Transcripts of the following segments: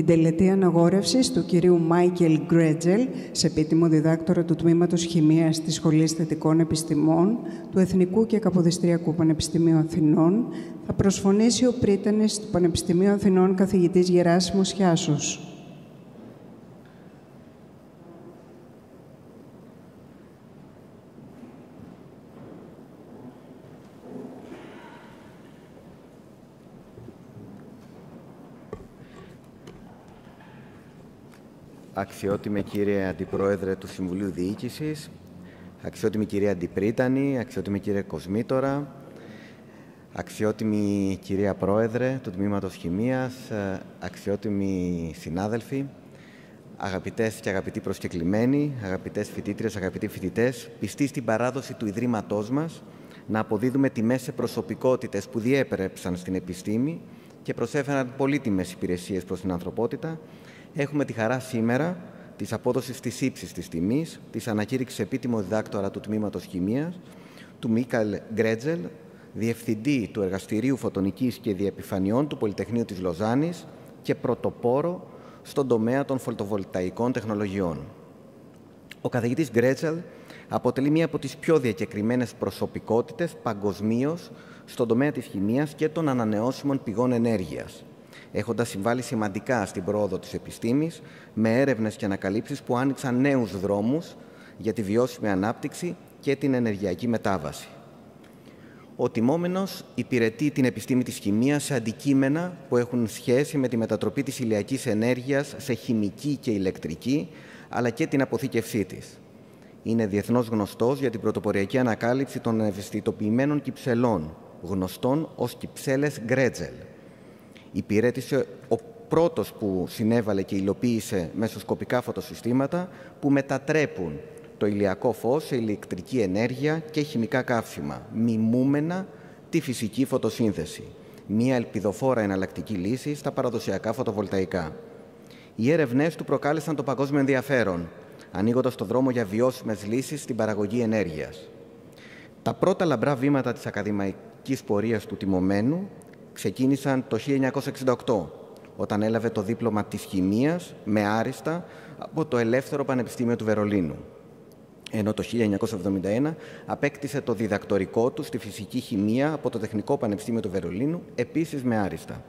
Την τελετή αναγόρευσης του κυρίου Michael Graetzel, σε επίτιμο διδάκτορα του Τμήματος Χημείας της Σχολής Θετικών Επιστημών του Εθνικού και Καποδιστριακού Πανεπιστημίου Αθηνών, θα προσφωνήσει ο πρίτανης του Πανεπιστημίου Αθηνών καθηγητής Γεράσιμος Χιάσος. Αξιότιμε κύριε Αντιπρόεδρε του Συμβουλίου Διοίκησης, αξιότιμη κυρία Αντιπρίτανη, αξιότιμη κύριε Κοσμήτορα, αξιότιμη κυρία Πρόεδρε του Τμήματος Χημείας, αξιότιμοι συνάδελφοι, αγαπητές και αγαπητοί προσκεκλημένοι, αγαπητές φοιτήτριες, αγαπητοί φοιτητές, πιστοί στην παράδοση του Ιδρύματός μας να αποδίδουμε τιμές σε προσωπικότητες που διέπρεψαν στην επιστήμη και προσέφεραν πολύτιμες υπηρεσίες προς την ανθρωπότητα, έχουμε τη χαρά σήμερα της απόδοσης της ύψης της τιμής, της ανακήρυξης επίτιμο διδάκτορα του Τμήματος Χημείας, του Michael Graetzel, Διευθυντή του Εργαστηρίου Φωτονικής και Διεπιφανειών του Πολυτεχνείου της Λωζάννης και πρωτοπόρο στον τομέα των φωτοβολταϊκών τεχνολογιών. Ο καθηγητής Graetzel αποτελεί μία από τις πιο διακεκριμένες προσωπικότητες παγκοσμίως στον τομέα της χημείας και των ανανεώσιμων πηγών ενέργειας, έχοντας συμβάλει σημαντικά στην πρόοδο της επιστήμης με έρευνες και ανακαλύψεις που άνοιξαν νέους δρόμους για τη βιώσιμη ανάπτυξη και την ενεργειακή μετάβαση. Ο τιμόμενος υπηρετεί την επιστήμη της χημείας σε αντικείμενα που έχουν σχέση με τη μετατροπή της ηλιακής ενέργειας σε χημική και ηλεκτρική, αλλά και την αποθήκευσή της. Είναι διεθνώς γνωστός για την πρωτοποριακή ανακάλυψη των ευαισθητοποιημένων κυψελών, γνωστών ως κυψέλες Graetzel. Υπηρέτησε ο πρώτος που συνέβαλε και υλοποίησε μεσοσκοπικά φωτοσυστήματα που μετατρέπουν το ηλιακό φως σε ηλεκτρική ενέργεια και χημικά καύσιμα, μιμούμενα τη φυσική φωτοσύνθεση. Μία ελπιδοφόρα εναλλακτική λύση στα παραδοσιακά φωτοβολταϊκά. Οι έρευνές του προκάλεσαν το παγκόσμιο ενδιαφέρον, ανοίγοντας το δρόμο για βιώσιμες λύσεις στην παραγωγή ενέργειας. Τα πρώτα λαμπρά βήματα της ακαδημαϊκής πορείας του τιμωμένου ξεκίνησαν το 1968, όταν έλαβε το δίπλωμα της χημείας με άριστα από το Ελεύθερο Πανεπιστήμιο του Βερολίνου, ενώ το 1971 απέκτησε το διδακτορικό του στη φυσική χημεία από το Τεχνικό Πανεπιστήμιο του Βερολίνου, επίσης με άριστα.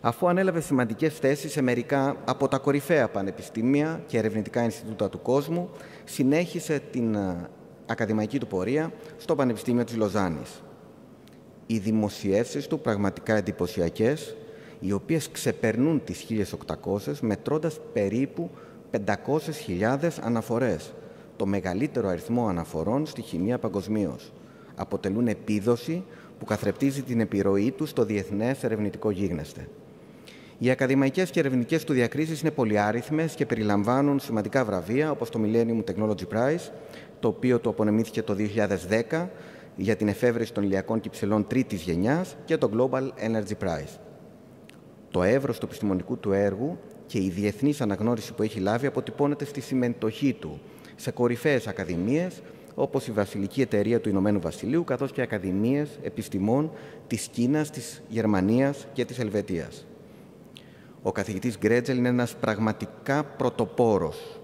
Αφού ανέλαβε σημαντικές θέσεις σε μερικά από τα κορυφαία πανεπιστήμια και ερευνητικά Ινστιτούτα του κόσμου, συνέχισε την ακαδημαϊκή του πορεία στο Πανεπιστήμιο της Λωζάννης. Οι δημοσιεύσεις του πραγματικά εντυπωσιακές, οι οποίες ξεπερνούν τις 1.800, μετρώντας περίπου 500.000 αναφορές, το μεγαλύτερο αριθμό αναφορών στη χημεία παγκοσμίως. Αποτελούν επίδοση που καθρεπτίζει την επιρροή του στο διεθνές ερευνητικό γίγνεσθε. Οι ακαδημαϊκές και ερευνητικές του διακρίσεις είναι πολυάριθμες και περιλαμβάνουν σημαντικά βραβεία, όπως το Millennium Technology Prize, το οποίο του απονεμήθηκε το 2010 για την εφεύρεση των ηλιακών κυψελών τρίτης γενιάς, και το Global Energy Prize. Το εύρος του επιστημονικού του έργου και η διεθνής αναγνώριση που έχει λάβει αποτυπώνεται στη συμμετοχή του σε κορυφαίες ακαδημίες, όπως η Βασιλική Εταιρεία του Ηνωμένου Βασιλείου, καθώς και ακαδημίες επιστημών της Κίνας, της Γερμανίας και της Ελβετίας. Ο καθηγητής Graetzel είναι ένας πραγματικά πρωτοπόρος.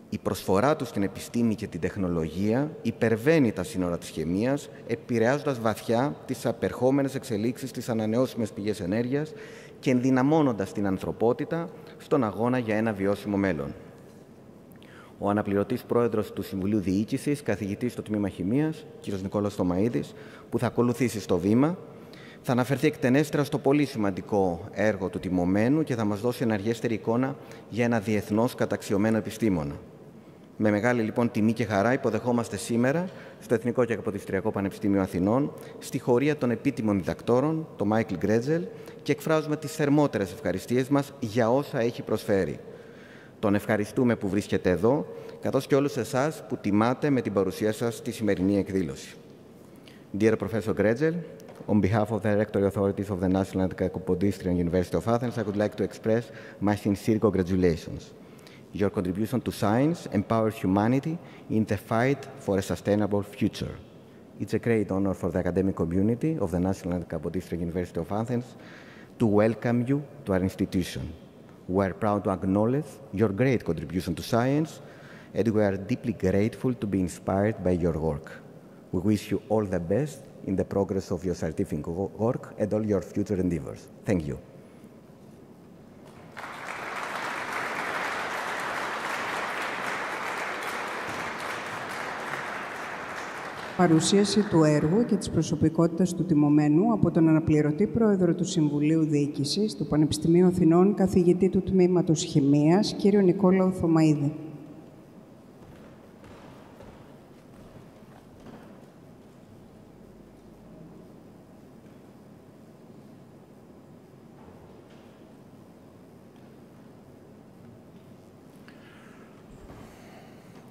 Η προσφορά του στην επιστήμη και την τεχνολογία υπερβαίνει τα σύνορα της χημείας, επηρεάζοντας βαθιά τις απερχόμενες εξελίξεις στις ανανεώσιμες πηγές ενέργειας και ενδυναμώνοντας την ανθρωπότητα στον αγώνα για ένα βιώσιμο μέλλον. Ο αναπληρωτής πρόεδρος του Συμβουλίου Διοίκησης, καθηγητής στο Τμήμα Χημείας, κ. Νικόλαος Θωμαΐδης, που θα ακολουθήσει στο βήμα, θα αναφερθεί εκτενέστερα στο πολύ σημαντικό έργο του τιμωμένου και θα μας δώσει εναργέστερη εικόνα για ένα διεθνώς καταξιωμένο επιστήμονα. Με μεγάλη λοιπόν τιμή και χαρά υποδεχόμαστε σήμερα στο Εθνικό και Καποδιστριακό Πανεπιστήμιο Αθηνών, στη χωρία των επίτιμων διδακτόρων, το Michael Graetzel, και εκφράζουμε τις θερμότερες ευχαριστίες μας για όσα έχει προσφέρει. Τον ευχαριστούμε που βρίσκεται εδώ, καθώς και όλους εσάς που τιμάτε με την παρουσία σας στη σημερινή εκδήλωση. Dear Professor Graetzel, on behalf of the Rectory Authorities of the National and Kapodistrian University of Athens, I would like to express my sincere congratulations. Your contribution to science empowers humanity in the fight for a sustainable future. It's a great honor for the academic community of the National and Kapodistrian University of Athens to welcome you to our institution. We are proud to acknowledge your great contribution to science, and we are deeply grateful to be inspired by your work. We wish you all the best in the progress of your scientific work and all your future endeavors. Thank you. Παρουσίαση του έργου και της προσωπικότητας του τιμωμένου από τον αναπληρωτή πρόεδρο του Συμβουλίου Διοίκησης του Πανεπιστημίου Αθηνών, καθηγητή του Τμήματος Χημείας, κύριο Νικόλαο Θωμαίδη.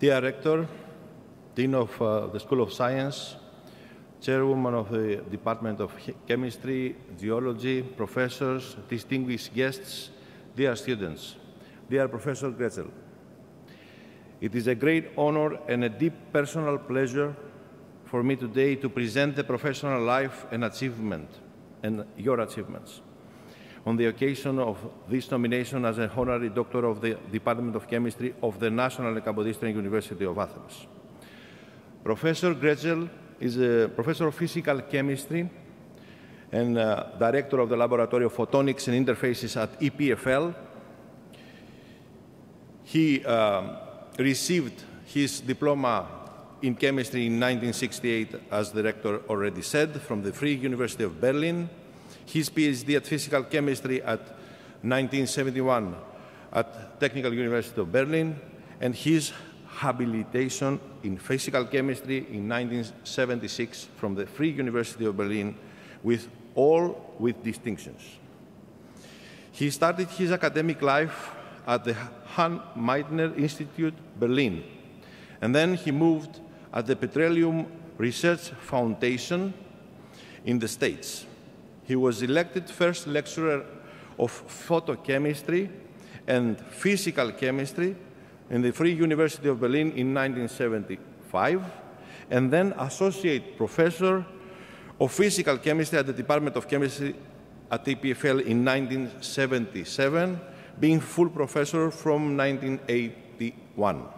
Dear Rector, Dean of the School of Science, Chairwoman of the Department of Chemistry, Geology, professors, distinguished guests, dear students, dear Professor Graetzel. It is a great honor and a deep personal pleasure for me today to present the professional life and achievement and your achievements on the occasion of this nomination as an honorary doctor of the Department of Chemistry of the National Kapodistrian University of Athens. Professor Graetzel is a professor of physical chemistry and director of the Laboratory of Photonics and Interfaces at E.P.A. He received his diploma in chemistry in 1968, as the rector already said, from the Free University of Berlin. His PhD at physical chemistry at 1971 at Technical University of Berlin, and his habilitation in physical chemistry in 1976 from the Free University of Berlin, with distinctions. He started his academic life at the Hahn-Meitner Institute, Berlin, and then he moved at the Petroleum Research Foundation in the States. He was elected first lecturer of photochemistry and physical chemistry in the Free University of Berlin in 1975, and then associate professor of physical chemistry at the Department of Chemistry at EPFL in 1977, being full professor from 1981.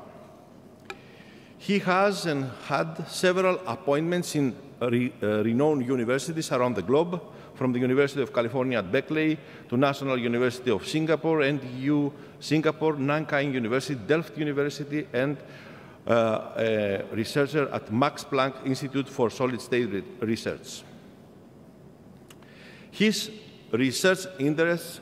He has and had several appointments in renowned universities around the globe, from the University of California at Berkeley to National University of Singapore, NTU Singapore, Nankai University, Delft University, and a researcher at Max Planck Institute for Solid State Research. His research interests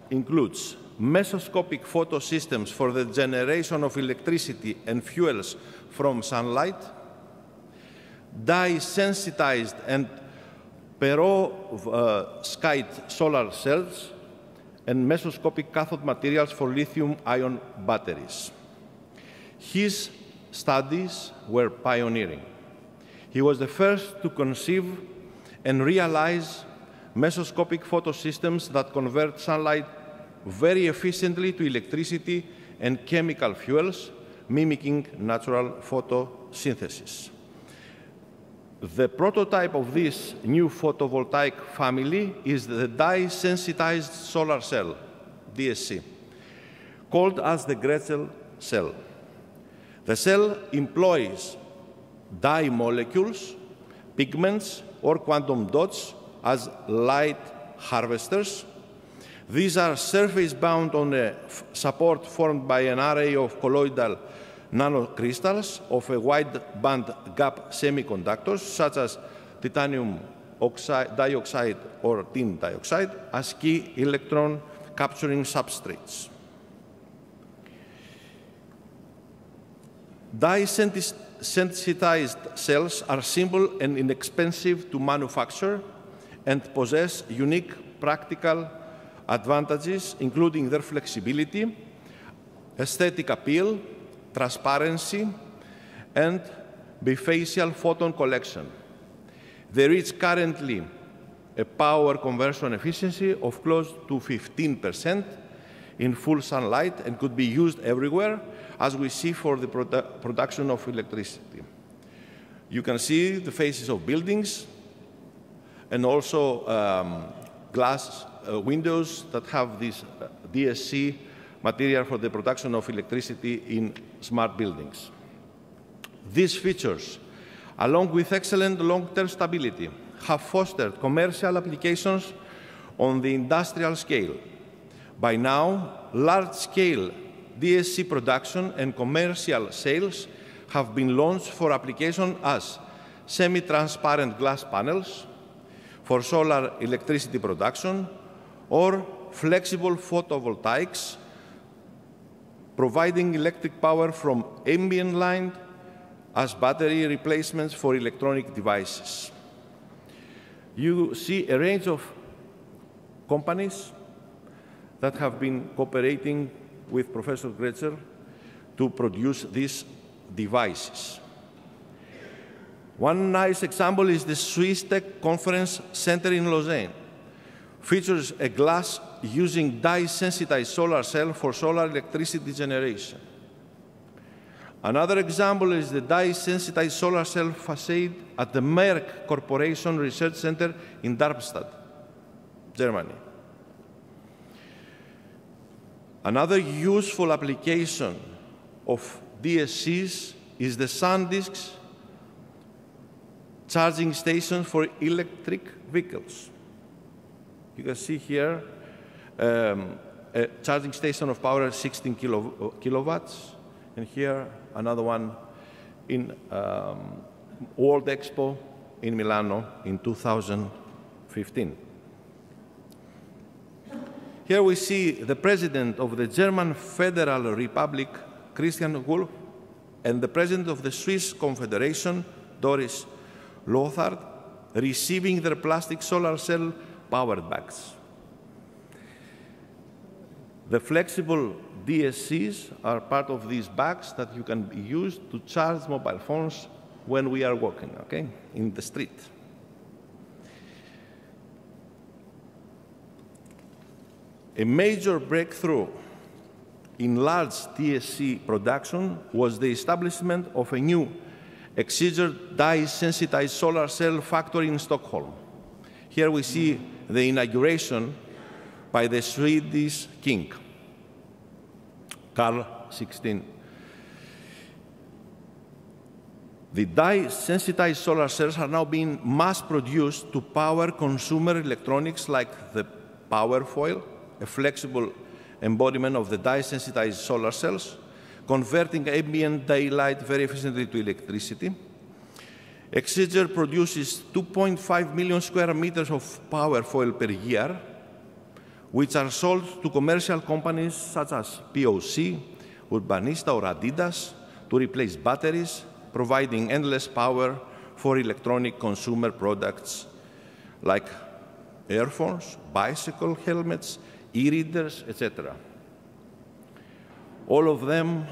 includes mesoscopic photosystems for the generation of electricity and fuels from sunlight, dye-sensitized and perovskite solar cells, and mesoscopic cathode materials for lithium-ion batteries. His studies were pioneering. He was the first to conceive and realize mesoscopic photosystems that convert sunlight very efficiently to electricity and chemical fuels, mimicking natural photosynthesis. The prototype of this new photovoltaic family is the dye-sensitized solar cell, DSC, called as the Graetzel cell. The cell employs dye molecules, pigments, or quantum dots as light harvesters. These are surface-bound on a support formed by an array of colloidal nanocrystals of a wide band gap semiconductors, such as titanium dioxide or tin dioxide, as key electron capturing substrates. Dye-sensitized cells are simple and inexpensive to manufacture and possess unique practical advantages, including their flexibility, aesthetic appeal, transparency, and bifacial photon collection. They reach currently a power conversion efficiency of close to 15% in full sunlight and could be used everywhere, as we see for the production of electricity. You can see the faces of buildings and also glass windows that have this DSC material for the production of electricity in smart buildings. These features, along with excellent long-term stability, have fostered commercial applications on the industrial scale. By now, large-scale DSC production and commercial sales have been launched for application as semi-transparent glass panels, for solar electricity production, or flexible photovoltaics, providing electric power from ambient light as battery replacements for electronic devices. You see a range of companies that have been cooperating with Professor Graetzel to produce these devices. One nice example is the Swiss Tech Conference Center in Lausanne. Features a glass using dye-sensitized solar cell for solar electricity generation. Another example is the dye-sensitized solar cell facade at the Merck Corporation Research Center in Darmstadt, Germany. Another useful application of DSCs is the SanDisk charging stations for electric vehicles. You can see here a charging station of power 16 kilowatts, and here another one in World Expo in Milano in 2015. Here we see the President of the German Federal Republic, Christian Wulff, and the President of the Swiss Confederation, Doris Lothar, receiving their plastic solar cell powered bags. The flexible DSCs are part of these bags that you can be used to charge mobile phones when we are walking, okay, in the street. A major breakthrough in large DSC production was the establishment of a new excimer dye-sensitized solar cell factory in Stockholm. Here we see the inauguration by the Swedish king, Carl XVI. The dye-sensitized solar cells are now being mass-produced to power consumer electronics like the Powerfoil, a flexible embodiment of the dye-sensitized solar cells, converting ambient daylight very efficiently to electricity. Excimer produces 2.5 million square meters of Powerfoil per year, which are sold to commercial companies such as POC, Urbanista, or Adidas to replace batteries, providing endless power for electronic consumer products like earphones, bicycle helmets, e-readers, etc. All of them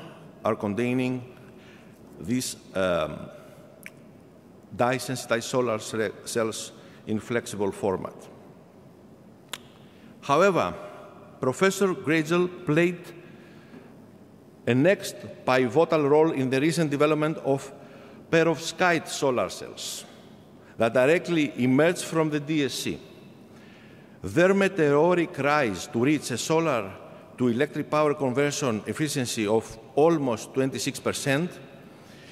are containing these dye-sensitized solar cells in flexible format. However, Professor Graetzel played a next pivotal role in the recent development of perovskite solar cells that directly emerged from the DSC. Their meteoric rise to reach a solar to electric power conversion efficiency of almost 26%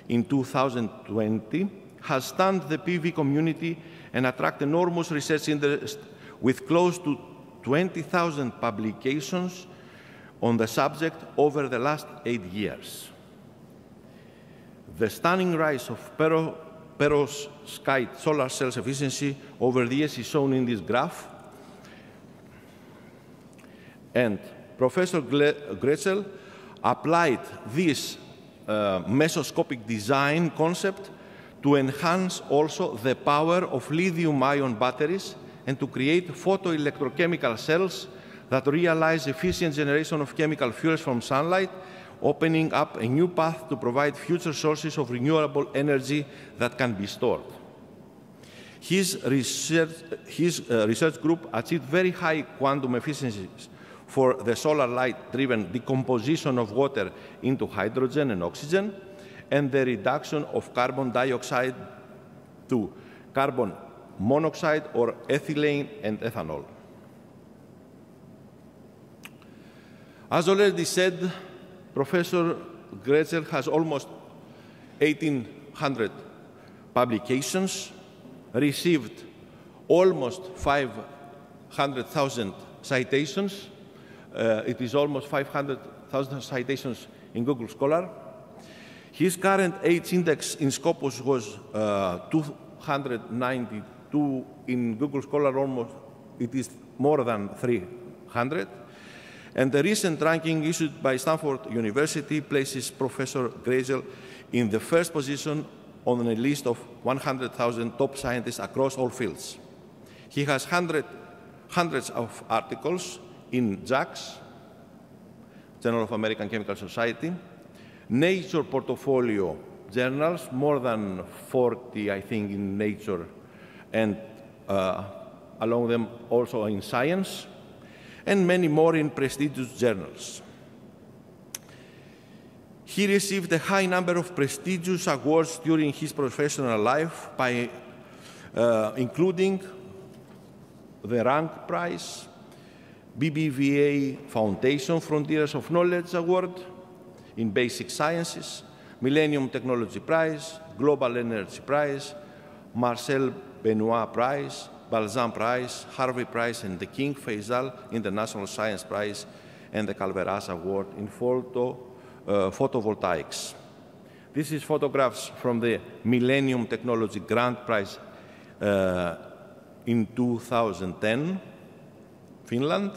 in 2020 has stunned the PV community and attracted enormous research interest with close to 20,000 publications on the subject over the last 8 years. The stunning rise of perovskite solar cells efficiency over the years is shown in this graph. And Professor Graetzel applied this mesoscopic design concept to enhance also the power of lithium-ion batteries and to create photoelectrochemical cells that realize efficient generation of chemical fuels from sunlight, opening up a new path to provide future sources of renewable energy that can be stored. His research group achieved very high quantum efficiencies for the solar light-driven decomposition of water into hydrogen and oxygen, and the reduction of carbon dioxide to carbon monoxide or ethylene and ethanol. As already said, Professor Graetzel has almost 1,800 publications, received almost 500,000 citations. It is almost 500,000 citations in Google Scholar. His current H index in Scopus was 292. In Google Scholar, almost it is more than 300. And the recent ranking issued by Stanford University places Professor Graetzel in the first position on a list of 100,000 top scientists across all fields. He has hundreds of articles in JACS, Journal of American Chemical Society, Nature portfolio journals, more than 40, I think, in Nature, and along them also in Science, and many more in prestigious journals. He received a high number of prestigious awards during his professional life, including the Rank Prize, BBVA Foundation Frontiers of Knowledge Award in Basic Sciences, Millennium Technology Prize, Global Energy Prize, Marcel Benoit Prize, Balzan Prize, Harvey Prize, and the King Faisal International Science Prize, and the Calveras Award in photovoltaics. This is photographs from the Millennium Technology Grand Prize in 2010, Finland,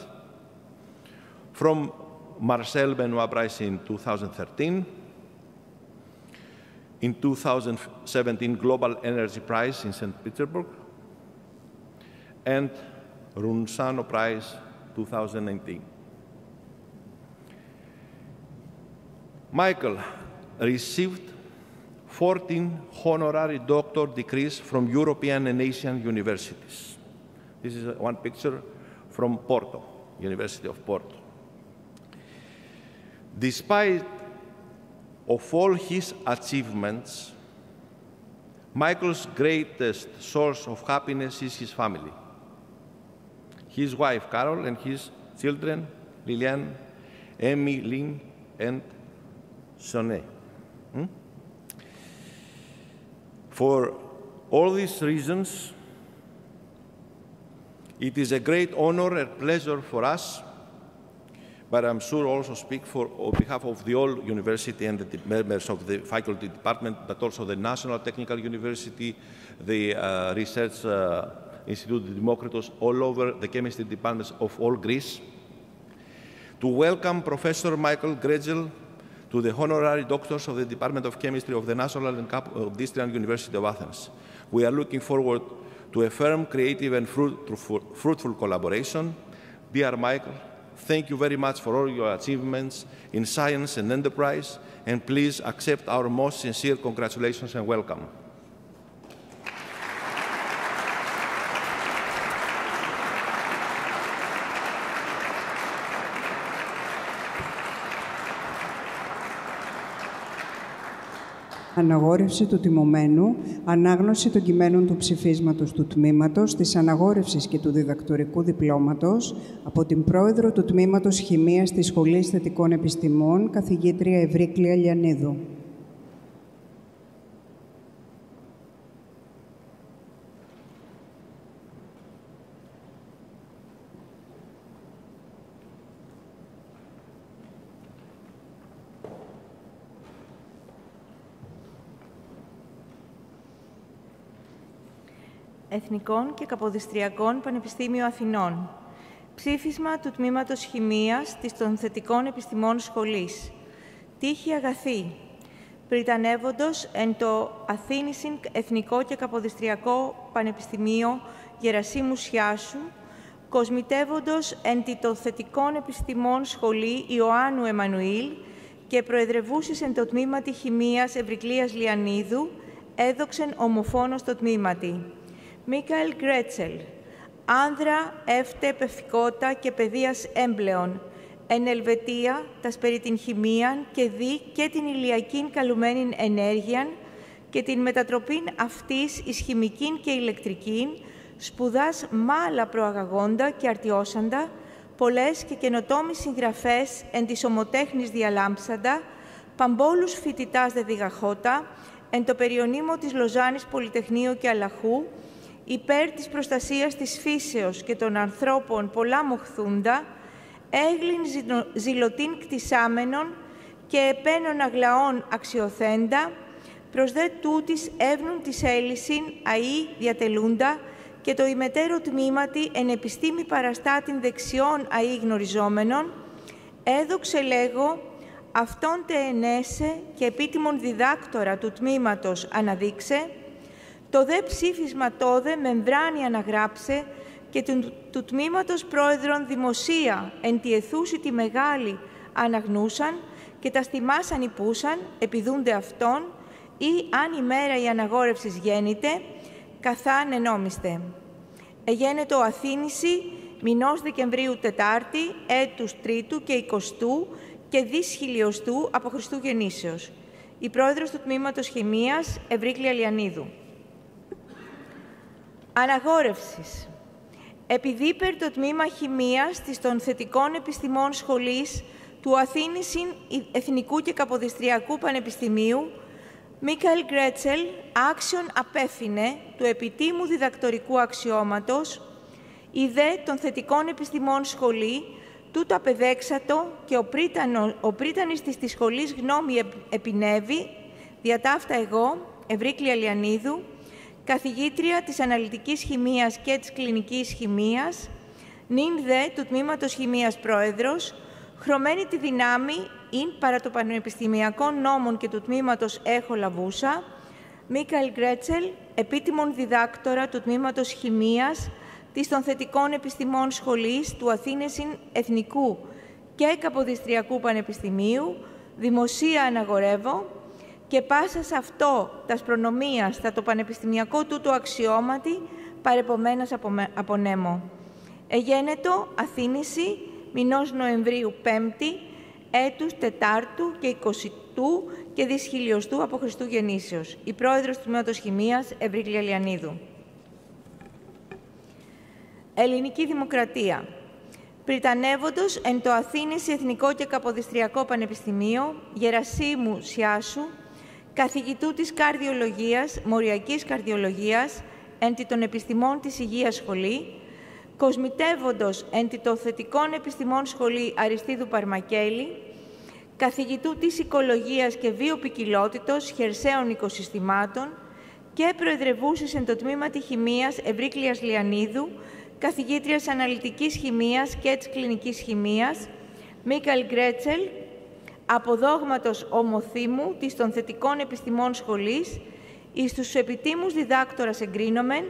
from Marcel Benoit Prize in 2013, in 2017 Global Energy Prize in St. Petersburg, and Runsano Prize 2019. Michael received 14 honorary doctor degrees from European and Asian universities. This is one picture from Porto, University of Porto. Despite of all his achievements, Michael's greatest source of happiness is his family. His wife, Carol, and his children, Liliane, Amy, Lynn, and Soné. For all these reasons, it is a great honor and pleasure for us, but I'm sure also speak on behalf of the whole university and the members of the faculty department, but also the National Technical University, the Research Institute Demokritos, all over the chemistry departments of all Greece, to welcome Professor Michael Graetzel to the honorary doctors of the Department of Chemistry of the National and District University of Athens. We are looking forward to a firm, creative, and fruitful collaboration. Dear Michael, thank you very much for all your achievements in science and enterprise, and please accept our most sincere congratulations and welcome. Αναγόρευση του τιμωμένου, ανάγνωση των κειμένων του ψηφίσματος του Τμήματος, της Αναγόρευσης και του Διδακτορικού Διπλώματος από την Πρόεδρο του Τμήματος Χημείας της Σχολής Θετικών Επιστημών, καθηγήτρια Ευρύκλεια Λιανίδου. Εθνικών και Καποδιστριακών Πανεπιστήμιο Αθηνών. Ψήφισμα του Τμήματος Χημείας των Θετικών Επιστημών Σχολής. Τύχη αγαθή. Πριτανεύοντος εν το Αθήνησιν Εθνικό και Καποδιστριακό Πανεπιστημίο Γερασίμου Σιάσου, κοσμητεύοντος εν το Θετικών Επιστημών Σχολή Ιωάννου Εμμανουήλ και προεδρευούσης εν το Τμήματι Χημείας Ευρυκλείας Λιανίδου, έδοξεν ομοφόνος το τμήματι. Michael Graetzel, άνδρα εύτε πευθικότα και παιδείας έμπλεον, εν Ελβετία, τας περί την χημίαν και δι και την ηλιακήν καλουμένην ενέργειαν και την μετατροπήν αυτής εις χημικήν και ηλεκτρικήν, σπουδάς μάλα προαγαγόντα και αρτιώσαντα, πολλές και καινοτόμοι συγγραφές εν της ομοτέχνης διαλάμψαντα, παμπόλους φοιτητάς δε διδαχότα, εν το περιονίμο της Λωζάννης Πολυτεχνείου και Αλαχού, υπέρ της προστασίας της φύσεως και των ανθρώπων πολλά μοχθούντα, έγλην ζηλωτήν κτισάμενον και επένων αγλαών αξιοθέντα, προς δε τούτης εύνουν της έλυσιν αΐ διατελούντα και το ημετέρω τμήματι εν επιστήμη παραστάτην δεξιών αΐ γνωριζόμενων, έδοξε λέγω αυτόν τε ενέσε και επίτιμον διδάκτορα του τμήματος αναδείξε, το δε ψήφισμα τόδε μεμβράνη αναγράψε και του τμήματος πρόεδρον δημοσία εν τη αιθούση τη μεγάλη αναγνούσαν και τα στιμάσαν υπούσαν, επιδούνται αυτόν, ή αν ημέρα η αναγόρευσης γέννηται, καθάν ενόμιστε. Εγένετο Αθήνηση, μηνός Δεκεμβρίου Τετάρτη, έτους Τρίτου και 20ου και δις χιλιοστού από Χριστού γεννήσεως. Η πρόεδρος του Τμήματος Χημείας, Ε.Κ.Π.Α. Λιανίδου. Αναγόρευσης. Επιδίπερ το Τμήμα Χημείας της των Θετικών Επιστημών Σχολής του Αθήνησιν Εθνικού και Καποδιστριακού Πανεπιστημίου, Michael Graetzel, άξιον απέφυνε του επιτίμου διδακτορικού αξιώματος, ιδέ των Θετικών Επιστημών Σχολή, τούτο απεδέξατο και ο πρίτανης της σχολής γνώμη επινεύει, διατάφτα εγώ, Ευρύκλεια Λιανίδου, καθηγήτρια της Αναλυτικής Χημείας και της Κλινικής Χημείας, νυν δε του Τμήματος Χημείας Πρόεδρος, χρωμένη τη δυνάμει ειν παρά το Πανεπιστημιακών Νόμων και του Τμήματος Έχω Λαβούσα, Michael Graetzel, επίτιμον διδάκτορα του Τμήματος Χημείας της των Θετικών Επιστημών Σχολής του Αθήνεσιν Εθνικού και Καποδιστριακού Πανεπιστημίου, δημοσία αναγορεύω, και πάσα σε αυτό τας προνομίας θα το πανεπιστημιακό τούτο αξιώματι παρεπομένας απονέμω. Εγένετο Αθήνηση, μηνός Νοεμβρίου 5η, έτους Τετάρτου και 20ου και δις χιλιοστού από Χριστού γεννήσεως. Η πρόεδρος του Τμήματος Χημείας, Ευρύκλεια Λιανίδου. Ελληνική Δημοκρατία. Πριτανεύοντος εν το Αθήνηση Εθνικό και Καποδιστριακό Πανεπιστημίο, Γερασίμου Σιάσου, καθηγητού της Καρδιολογίας, Μοριακής Καρδιολογίας, εν τη των Επιστημών της Υγείας Σχολή, κοσμητεύοντος εν τη των Θετικών Επιστημών Σχολή Αριστίδου Παρμακέλη, καθηγητού της Οικολογίας και Βιοποικιλότητος Χερσαίων Οικοσυστημάτων και προεδρευούσης εν το Τμήμα της Χημείας Ευρύκλειας Λιανίδου, καθηγήτριας Αναλυτικής Χημείας και της Κλινικής Χημείας, Michael Graetzel, αποδόγματος ομοθήμου της των Θετικών Επιστημών Σχολής, εις τους επιτίμους διδάκτορας εγκρίνομεν,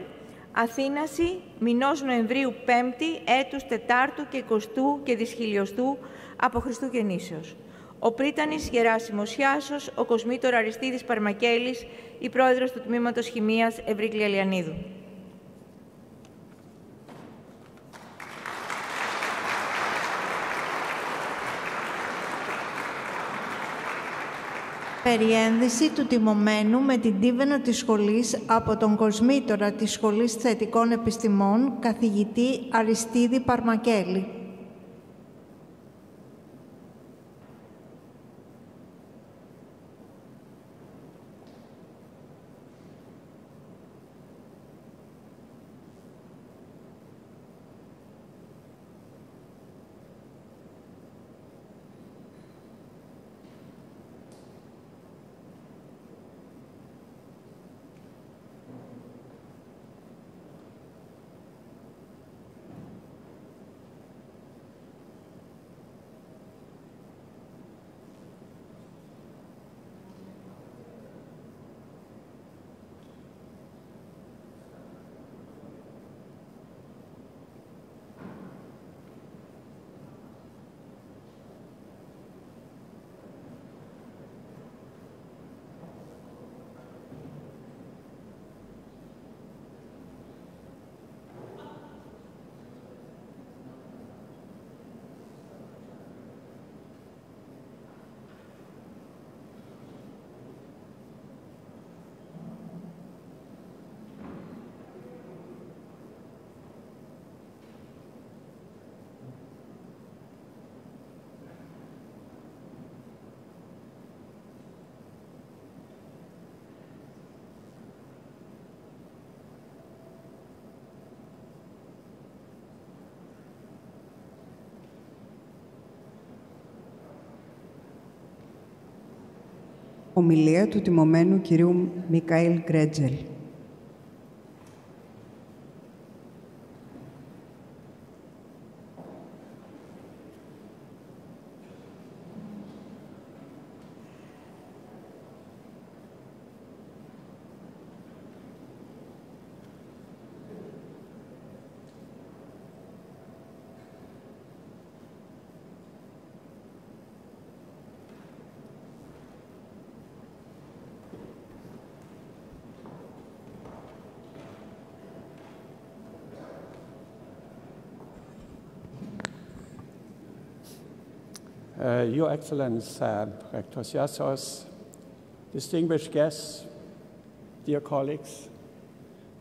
Αθήναση, μηνός Νοεμβρίου 5η, έτους Τετάρτου και 20ου και δις χιλιοστού από Χριστού γεννήσεως. Ο πρίτανης Γεράσιμος Σιάσος, ο κοσμήτωρ Αριστίδης Παρμακέλης, η πρόεδρος του Τμήματος Χημείας, Ευρύκλεια Λιανίδου. Περιένδυση του τιμωμένου με την τίβαινο της σχολής από τον κοσμήτορα της Σχολής Θετικών Επιστημών, καθηγητή Αριστίδη Παρμακέλη. Ομιλία του τιμωμένου κυρίου Michael Graetzel. Your Excellence, Rector Siassos, distinguished guests, dear colleagues,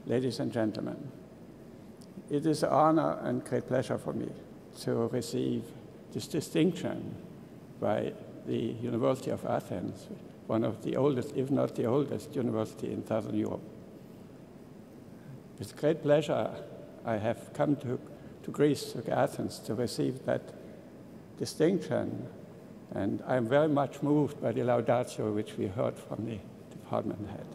ladies and gentlemen, it is an honor and great pleasure for me to receive this distinction by the University of Athens, one of the oldest, if not the oldest, university in Southern Europe. With great pleasure, I have come to Greece, to Athens, to receive that distinction, and I'm very much moved by the laudatio which we heard from the department head.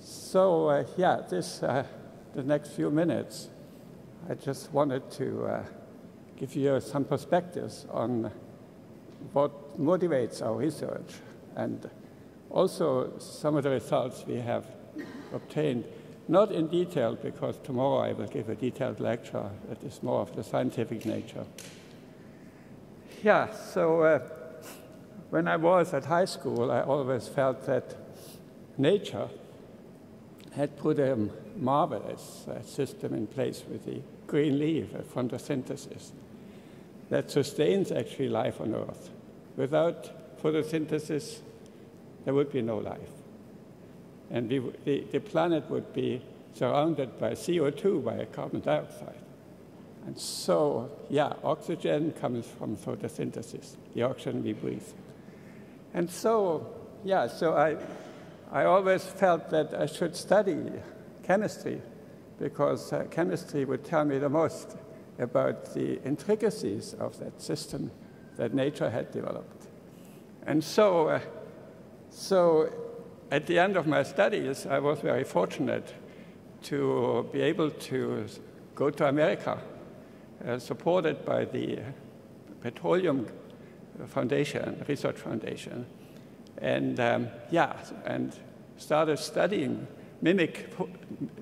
So, the next few minutes, I just wanted to give you some perspectives on what motivates our research, and also some of the results we have obtained, not in detail, because tomorrow I will give a detailed lecture that is more of the scientific nature. Yeah, so when I was at high school, I always felt that nature had put a marvelous system in place with the green leaf, photosynthesis, that sustains actually life on Earth. Without photosynthesis, there would be no life. And the planet would be surrounded by CO2, by carbon dioxide. And so, oxygen comes from photosynthesis, the oxygen we breathe. And so, I always felt that I should study chemistry, because chemistry would tell me the most about the intricacies of that system that nature had developed. And so at the end of my studies, I was very fortunate to be able to go to America, supported by the Petroleum Foundation, Research Foundation, and started studying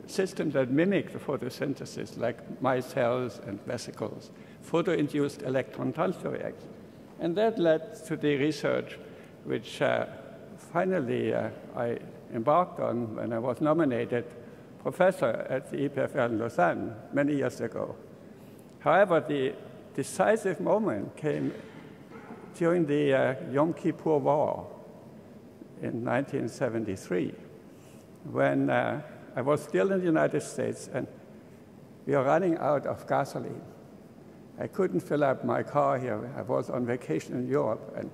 systems that mimic the photosynthesis, like micelles and vesicles, photo-induced electron transfer reactions. And that led to the research which finally I embarked on when I was nominated professor at the E.K.P.A in Lausanne many years ago. However, the decisive moment came during the Yom-Kippur War in 1973, when I was still in the United States and we were running out of gasoline. I couldn't fill up my car here. I was on vacation in Europe and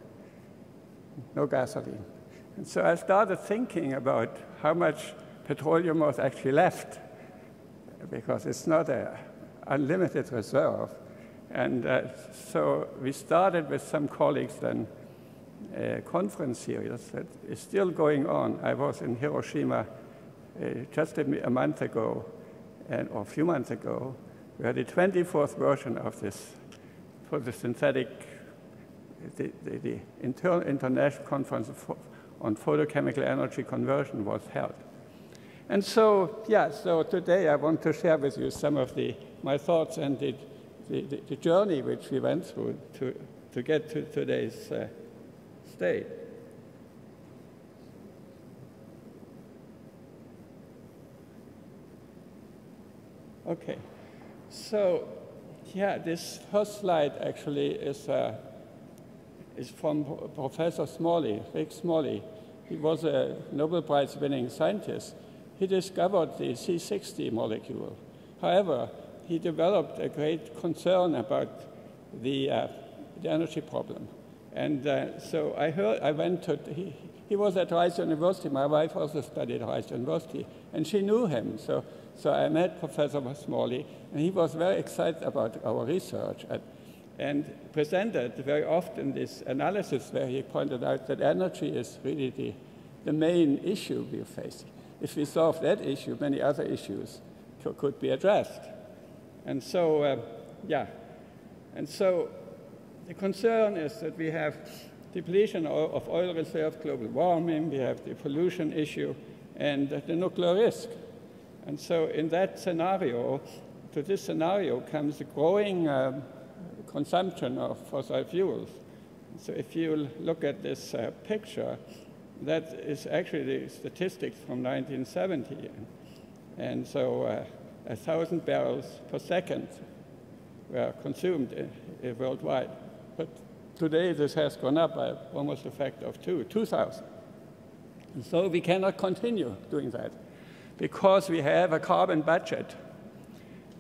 no gasoline. And so I started thinking about how much petroleum was actually left, because it's not an unlimited reserve. And so we started with some colleagues then a conference series that is still going on. I was in Hiroshima just a month ago, or a few months ago. We had the 24th version of this photosynthetic, the International Conference on Photochemical Energy Conversion was held. And so, so today I want to share with you some of my thoughts and the journey which we went through to get to today's state. Okay, so this first slide actually is from Professor Smalley, Rick Smalley. He was a Nobel Prize-winning scientist. He discovered the C60 molecule. However, he developed a great concern about the energy problem. And so I went to, he was at Rice University. My wife also studied at Rice University, and she knew him. So I met Professor Smalley, and he was very excited about our research. and presented very often this analysis where he pointed out that energy is really the main issue we are facing. If we solve that issue, many other issues could be addressed. And so, and so the concern is that we have depletion of oil reserve, global warming, we have the pollution issue, and the nuclear risk. And so in that scenario, to this scenario comes a growing consumption of fossil fuels. So if you look at this picture, that is actually the statistics from 1970. And so 1,000 barrels per second were consumed worldwide. But today this has gone up by almost a factor of 2,000. And so we cannot continue doing that because we have a carbon budget.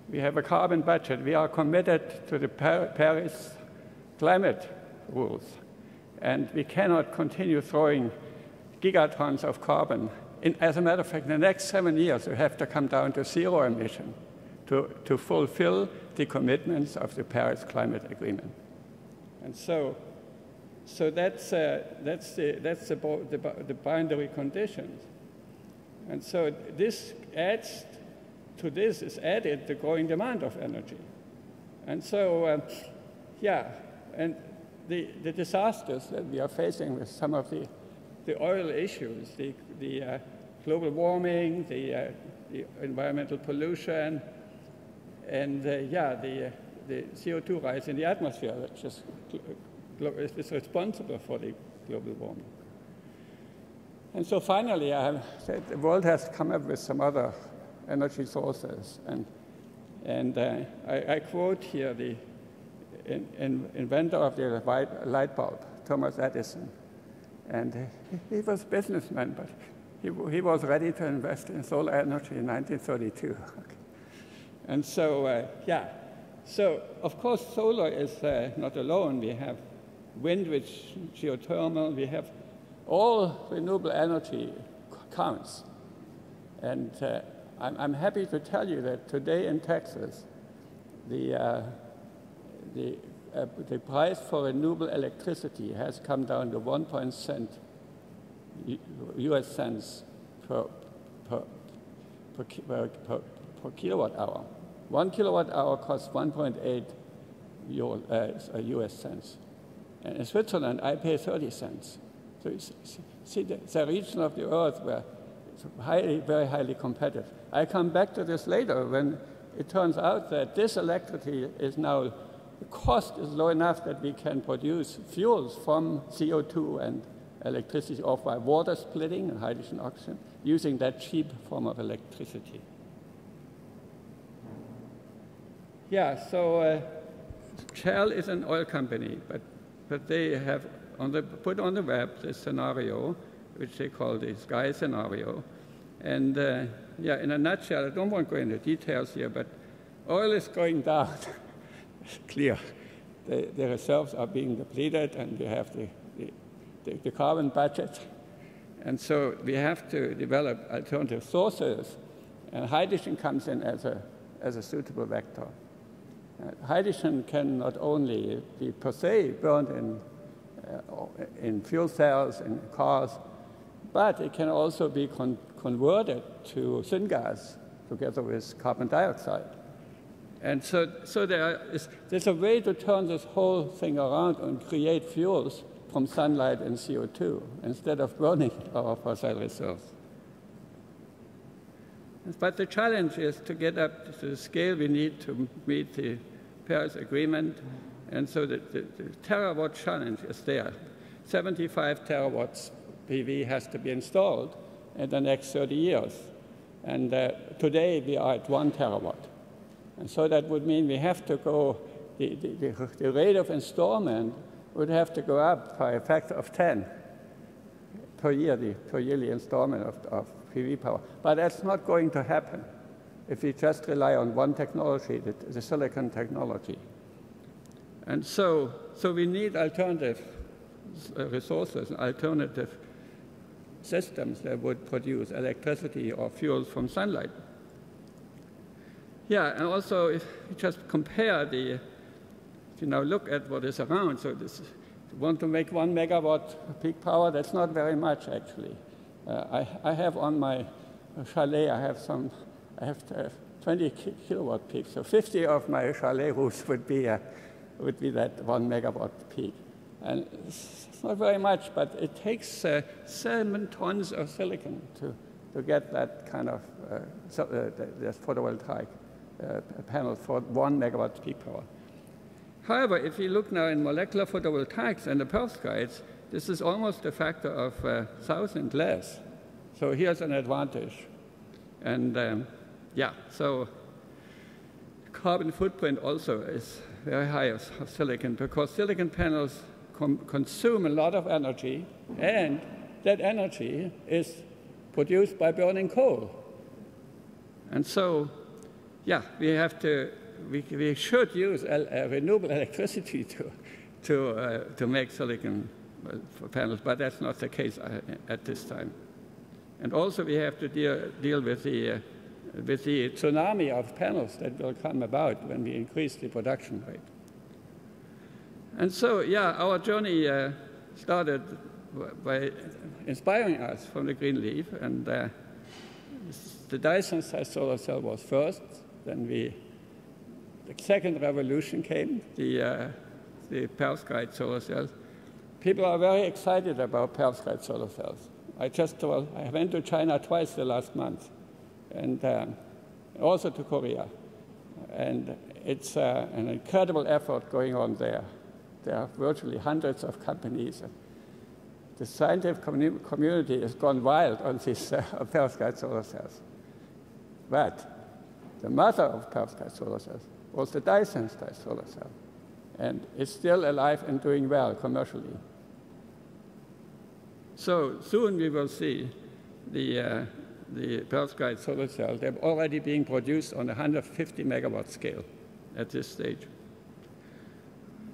We have a carbon budget. We are committed to the Paris climate rules. And we cannot continue throwing gigatons of carbon. As a matter of fact, in the next 7 years, we have to come down to zero emission to fulfill the commitments of the Paris Climate Agreement. And so that's the boundary conditions. And so this adds to this is added the growing demand of energy. And so, and the disasters that we are facing with some of the oil issues, the global warming, the environmental pollution, and the CO2 rise in the atmosphere, which is responsible for the global warming. And so finally, I have said the world has come up with some other energy sources, and I quote here the inventor of the light bulb, Thomas Edison. And he was a businessman, but he was ready to invest in solar energy in 1932. And so, so of course solar is not alone. We have wind, which geothermal, we have all renewable energy counts. And I'm happy to tell you that today in Texas, the price for renewable electricity has come down to 1 cent US cents per kilowatt hour. 1 kilowatt hour costs 1.8 US cents. And in Switzerland, I pay 30 cents. So you see the region of the earth where it's very highly competitive. I come back to this later when it turns out that this electricity is now, the cost is low enough that we can produce fuels from CO2 and electricity off by water splitting and hydrogen oxygen using that cheap form of electricity. So Shell is an oil company, but they have put on the web this scenario, which they call the sky scenario. And in a nutshell, I don't want to go into details here, but oil is going down. It's clear. The reserves are being depleted, and we have the carbon budget. And so we have to develop alternative sources, and hydrogen comes in as a suitable vector. Hydrogen can not only be per se burned in fuel cells and cars, but it can also be converted to syngas together with carbon dioxide. And so there's a way to turn this whole thing around and create fuels from sunlight and CO2 instead of burning our fossil reserves. But the challenge is to get up to the scale we need to meet the Paris Agreement, and so the terawatt challenge is there. 75 terawatts PV has to be installed in the next 30 years. And today we are at 1 terawatt. And so that would mean we have to go, the rate of installment would have to go up by a factor of 10 per year, per yearly installment of PV power. But that's not going to happen if we just rely on one technology, the silicon technology. And so we need alternative resources, alternative systems that would produce electricity or fuels from sunlight. And also if you just compare the you now look at what is around, so this, if you want to make 1 megawatt peak power, that's not very much, actually. I have on my chalet, I have 20 kilowatt peak, so 50 of my chalet roofs would be that 1 megawatt peak. And it's not very much, but it takes 7 tons of silicon to get that kind of the photovoltaic panel for 1 megawatt peak power. However, if you look now in molecular photovoltaics and the perovskites, this is almost a factor of 1,000 less. So here's an advantage. And yeah, so carbon footprint also is very high of silicon, because silicon panels consume a lot of energy, and that energy is produced by burning coal. And so, yeah, we should use renewable electricity to make silicon panels, but that's not the case at this time. And also we have to deal with the tsunami of panels that will come about when we increase the production rate. And so, yeah, our journey started by inspiring us from the green leaf, and the Dyson-sized solar cell was first. Then the second revolution came, the perovskite solar cells. People are very excited about perovskite solar cells. I went to China twice the last month, and also to Korea. And it's an incredible effort going on there. There are virtually hundreds of companies. The scientific community has gone wild on these perovskite solar cells. But the mother of perovskite solar cells was the Dyson-sized solar cell, and it's still alive and doing well commercially. So soon we will see the perovskite solar cells. They're already being produced on a 150 megawatt scale at this stage.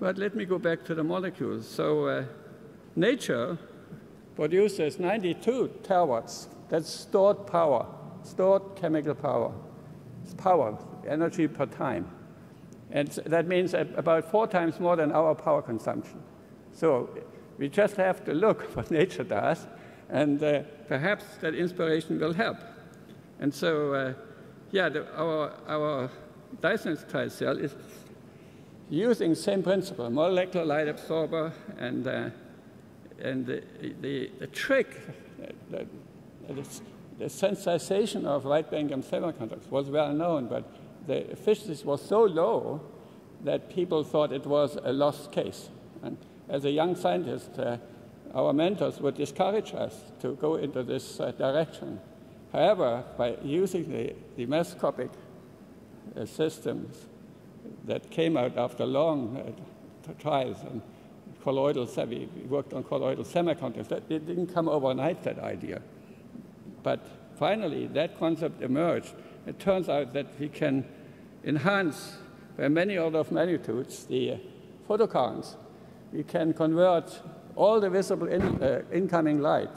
But let me go back to the molecules. So nature produces 92 terawatts. That's stored power, stored chemical power. It's power, energy per time. And that means about 4 times more than our power consumption. So we just have to look what nature does, and perhaps that inspiration will help. And so, yeah, our Dyson-sized cell is using the same principle, molecular light absorber, and the trick, the sensitization of wide-bandgap semiconductors was well known, but the efficiency was so low that people thought it was a lost case. And as a young scientist, our mentors would discourage us to go into this direction. However, by using the mesoscopic systems that came out after long trials and we worked on colloidal semiconductors, it didn't come overnight, that idea. But finally, that concept emerged. It turns out that we can enhance by many order of magnitudes the photocurrents. We can convert all the visible incoming light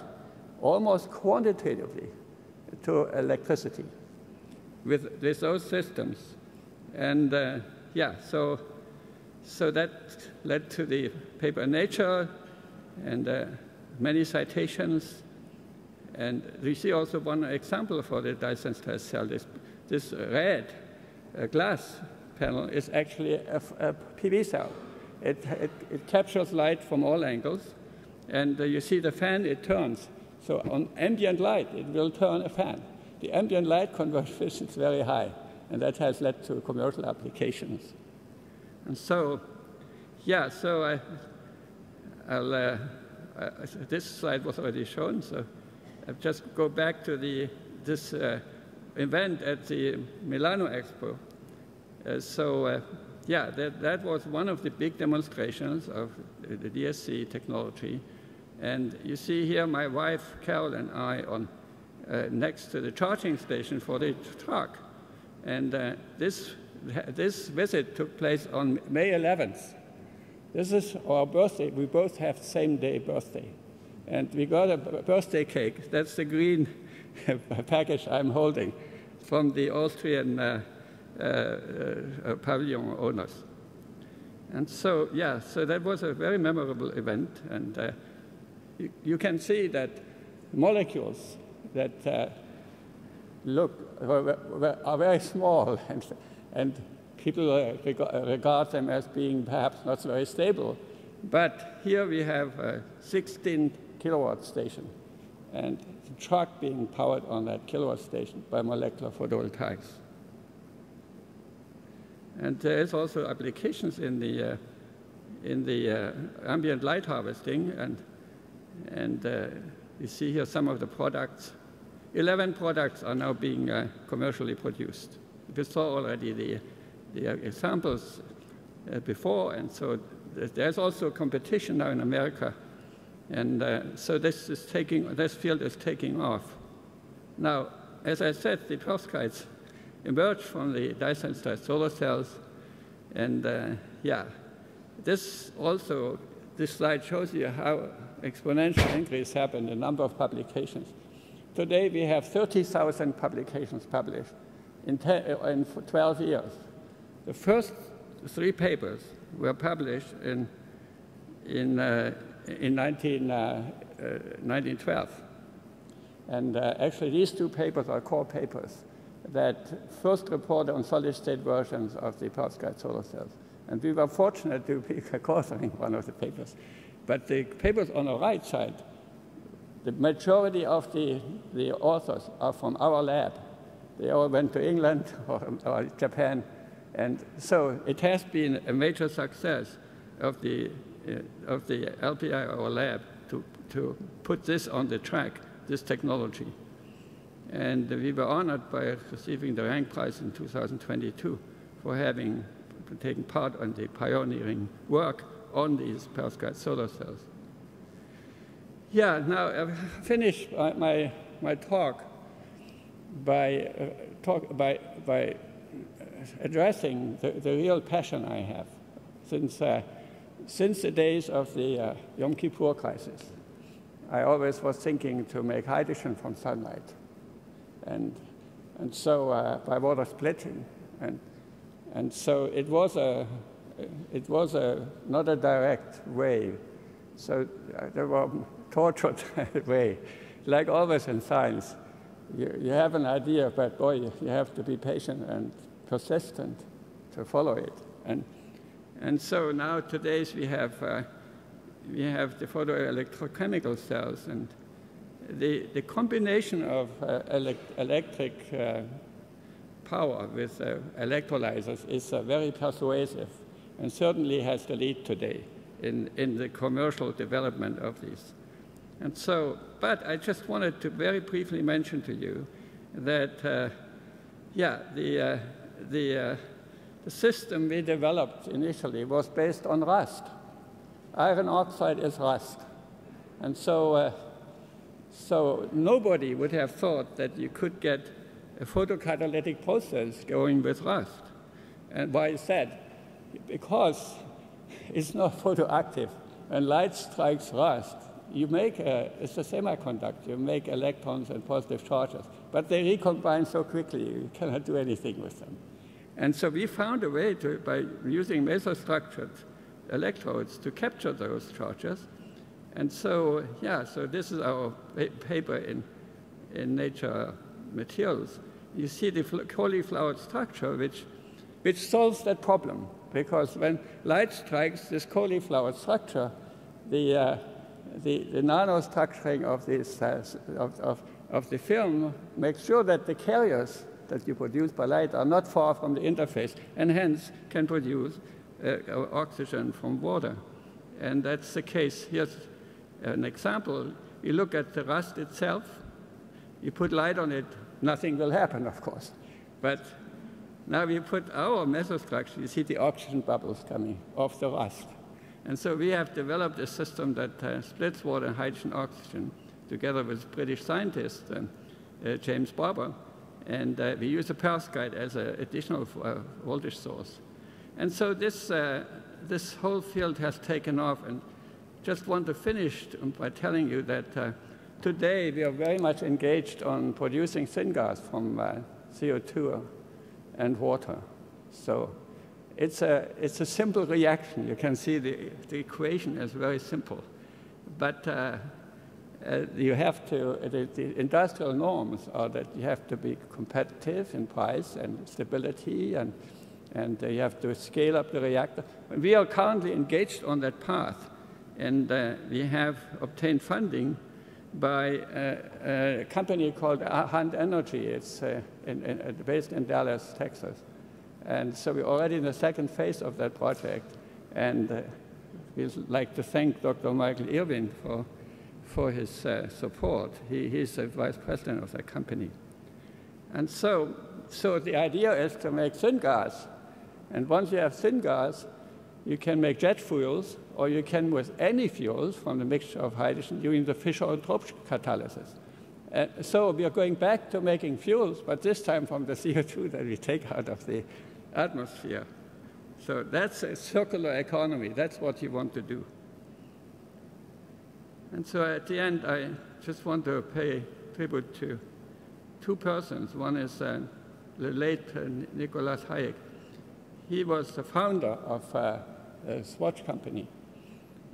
almost quantitatively to electricity with those systems. And yeah, so that led to the paper in Nature and many citations. And we see also one example for the Dyson-sized cell. This red glass panel is actually a PV cell. It captures light from all angles, and you see the fan, it turns. So on ambient light, it will turn a fan. The ambient light conversion efficiency is very high, and that has led to commercial applications. And so, yeah, so this slide was already shown, so I'll just go back to this event at the Milano Expo. Yeah, that was one of the big demonstrations of the DSC technology. And you see here my wife, Carol, and I on next to the charging station for the truck. And this visit took place on May 11th. This is our birthday. We both have the same day birthday. And we got a birthday cake. That's the green package I'm holding from the Austrian pavilion owners. And so, yeah, so that was a very memorable event. And you can see that molecules that are very small, and people regard them as being perhaps not very stable. But here we have a 16 kilowatt station, and the truck being powered on that kilowatt station by molecular photovoltaics. And there is also applications in the ambient light harvesting, and you see here some of the products. 11 products are now being commercially produced. We saw already the examples before, and so there's also competition now in America, and so this field is taking off. Now, as I said, the perovskites emerged from the dye-sensitized solar cells, and yeah, this slide shows you how exponential increase happened in the number of publications. Today we have 30,000 publications published in 12 years. The first 3 papers were published in 1912. And actually these 2 papers are core papers that first reported on solid-state versions of the perovskite solar cells. And we were fortunate to be co-authoring one of the papers. But the papers on the right side, the majority of the authors are from our lab. They all went to England or Japan. And so it has been a major success of the LPI, our lab, to put this on the track, this technology. And we were honored by receiving the Rank Prize in 2022 for having taken part on the pioneering work on these perovskite solar cells. Yeah, now I finish my talk by addressing the real passion I have since the days of the Yom Kippur crisis. I always was thinking to make hydrogen from sunlight, and so by water splitting, and so it was not a direct way. So there were tortured way, like always in science. You have an idea, but boy, you have to be patient and persistent to follow it. And so now today we have the photoelectrochemical cells, and the combination of electric power with electrolyzers is very persuasive, and certainly has the lead today in the commercial development of these. And so, but I just wanted to very briefly mention to you that, the system we developed initially was based on rust. Iron oxide is rust. And so, so nobody would have thought that you could get a photocatalytic process going with rust. And why is that? Because it's not photoactive. When light strikes rust, you make it's a semiconductor. You make electrons and positive charges, but they recombine so quickly you cannot do anything with them. And so we found a way to, by using mesostructured electrodes, to capture those charges. And so, yeah, so this is our paper in Nature Materials. You see the cauliflower structure, which solves that problem, because when light strikes this cauliflower structure, the nanostructuring of this of the film makes sure that the carriers that you produce by light are not far from the interface, and hence can produce oxygen from water. And that's the case. Here's an example. You look at the rust itself. You put light on it, nothing will happen, of course. But now we put our mesostructure, you see the oxygen bubbles coming off the rust. And so we have developed a system that splits water, hydrogen, oxygen, together with British scientist James Barber. And we use a perovskite as an additional voltage source. And so this whole field has taken off. And just want to finish by telling you that today we are very much engaged on producing syngas from CO2 and water. So it's a simple reaction. You can see the equation is very simple. But you have to, the industrial norms are that you have to be competitive in price and stability, and you have to scale up the reactor. We are currently engaged on that path, and we have obtained funding by a company called Hunt Energy. It's based in Dallas, Texas. And so we're already in the second phase of that project, and we'd like to thank Dr. Michael Irwin for his support. He's the vice president of that company. And so the idea is to make syngas. And once you have syngas, you can make jet fuels, or you can with any fuels from the mixture of hydrogen using the Fischer-Tropsch catalysis. So we are going back to making fuels, but this time from the CO2 that we take out of the atmosphere. So that's a circular economy. That's what you want to do. And so at the end, I just want to pay tribute to two persons. One is the late Nicholas Hayek. He was the founder of a watch company.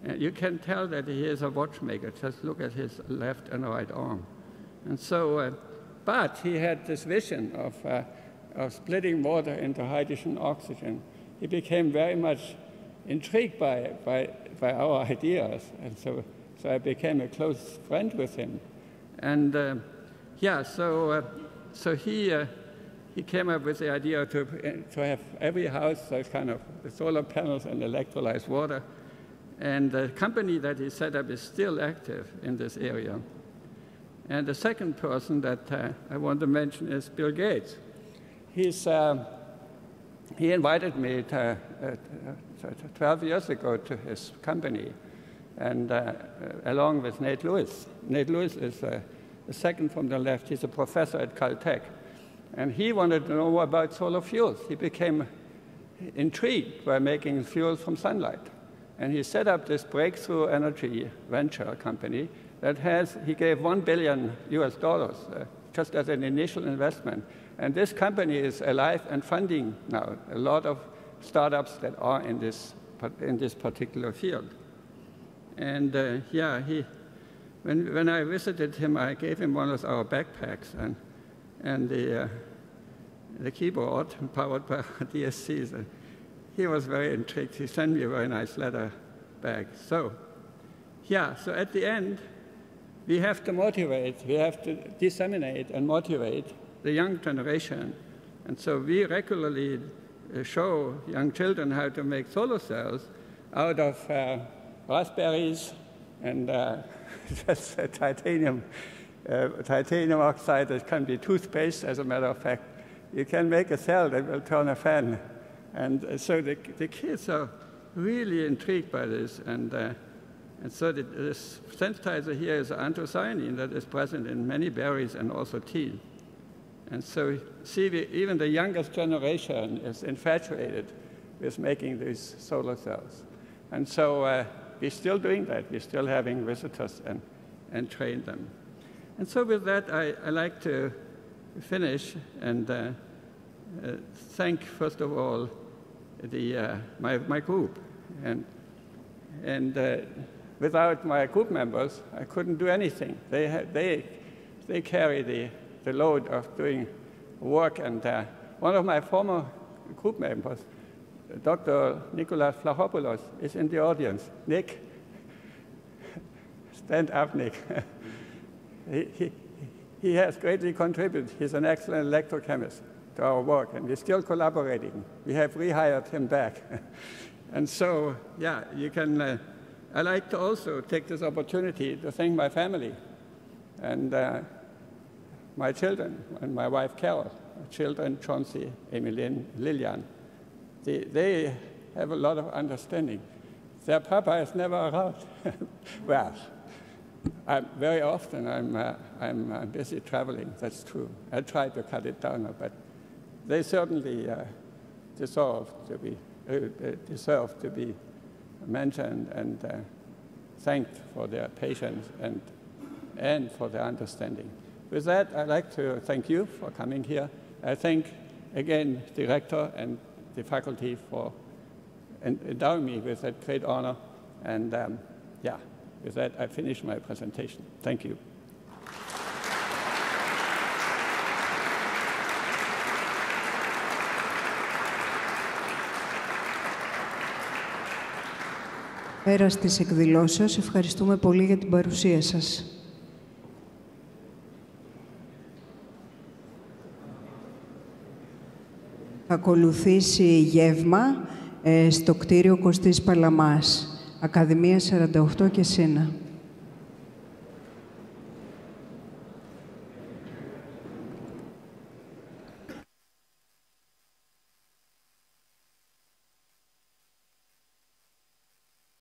And you can tell that he is a watchmaker. Just look at his left and right arm. And so, but he had this vision of splitting water into hydrogen, oxygen. He became very much intrigued by our ideas, and so I became a close friend with him. And so he came up with the idea to have every house kind of solar panels and electrolyzed water. And the company that he set up is still active in this area. And the second person that I want to mention is Bill Gates. He invited me 12 years ago to his company, and along with Nate Lewis. Nate Lewis is the second from the left. He's a professor at Caltech. And he wanted to know more about solar fuels. He became intrigued by making fuels from sunlight. And he set up this breakthrough energy venture company that he gave $1 billion just as an initial investment. And this company is alive and funding now a lot of startups that are in this particular field. And when I visited him, I gave him one of our backpacks and the keyboard powered by DSCs. And he was very intrigued. He sent me a very nice letter back. So at the end, we have to motivate, we have to disseminate and motivate the young generation. And so we regularly show young children how to make solar cells out of raspberries and that's titanium oxide that can be toothpaste, as a matter of fact. You can make a cell that will turn a fan. And so the kids are really intrigued by this. And so this sensitizer here is anthocyanin that is present in many berries and also tea. And so see, even the youngest generation is infatuated with making these solar cells. And so we're still doing that. We're still having visitors and train them. And so with that, I like to finish and thank, first of all, my group. And without my group members, I couldn't do anything. They carry the load of doing work. And one of my former group members, Dr. Nicholas Vlachopoulos, is in the audience. Nick, stand up, Nick. He has greatly contributed. He's an excellent electrochemist to our work, and we're still collaborating. We have rehired him back. And so, you can, I like to also take this opportunity to thank my family and my children and my wife, Carol, my children, Chauncey, Emmeline, Lillian. They have a lot of understanding. Their papa is never around. Well, very often I'm busy traveling, that's true. I try to cut it down, but they certainly deserve to be mentioned and thanked for their patience and for their understanding. With that, I'd like to thank you for coming here. I thank, again, the rector and the faculty for endowing me with that great honor. And yeah, with that, I finish my presentation. Thank you. Πέρας της εκδηλώσεως, ευχαριστούμε πολύ για την παρουσία σας. Θα ακολουθήσει γεύμα στο κτίριο Κωστής Παλαμάς, Ακαδημία 48 και Σύνα.